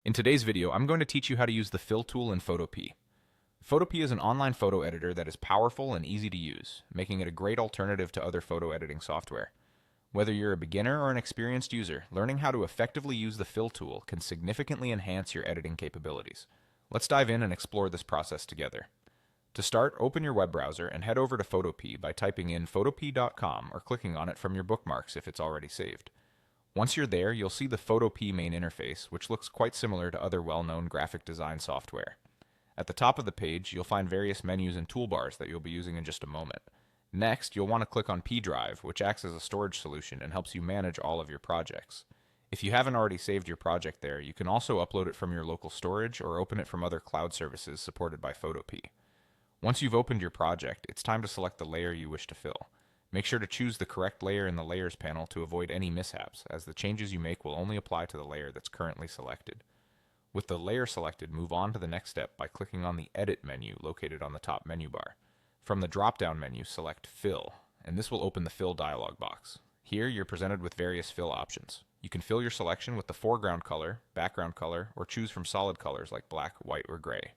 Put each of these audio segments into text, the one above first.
In today's video, I'm going to teach you how to use the fill tool in Photopea. Photopea is an online photo editor that is powerful and easy to use, making it a great alternative to other photo editing software. Whether you're a beginner or an experienced user, learning how to effectively use the fill tool can significantly enhance your editing capabilities. Let's dive in and explore this process together. To start, open your web browser and head over to Photopea by typing in photopea.com or clicking on it from your bookmarks if it's already saved. Once you're there, you'll see the Photopea main interface, which looks quite similar to other well-known graphic design software. At the top of the page, you'll find various menus and toolbars that you'll be using in just a moment. Next, you'll want to click on P Drive, which acts as a storage solution and helps you manage all of your projects. If you haven't already saved your project there, you can also upload it from your local storage or open it from other cloud services supported by Photopea. Once you've opened your project, it's time to select the layer you wish to fill. Make sure to choose the correct layer in the Layers panel to avoid any mishaps, as the changes you make will only apply to the layer that's currently selected. With the layer selected, move on to the next step by clicking on the Edit menu located on the top menu bar. From the drop-down menu, select Fill, and this will open the Fill dialog box. Here, you're presented with various fill options. You can fill your selection with the foreground color, background color, or choose from solid colors like black, white, or gray.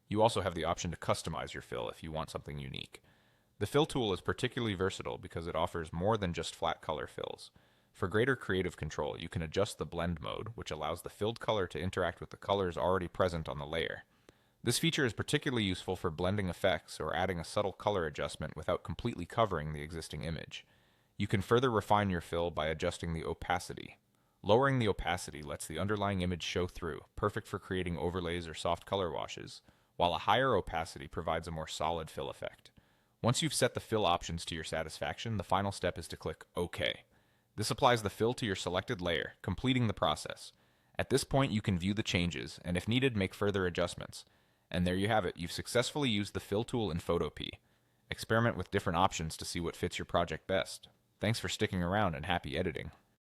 You also have the option to customize your fill if you want something unique. The fill tool is particularly versatile because it offers more than just flat color fills. For greater creative control, you can adjust the blend mode, which allows the filled color to interact with the colors already present on the layer. This feature is particularly useful for blending effects or adding a subtle color adjustment without completely covering the existing image. You can further refine your fill by adjusting the opacity. Lowering the opacity lets the underlying image show through, perfect for creating overlays or soft color washes, while a higher opacity provides a more solid fill effect. Once you've set the fill options to your satisfaction, the final step is to click OK. This applies the fill to your selected layer, completing the process. At this point, you can view the changes, and if needed, make further adjustments. And there you have it, you've successfully used the fill tool in Photopea. Experiment with different options to see what fits your project best. Thanks for sticking around and happy editing.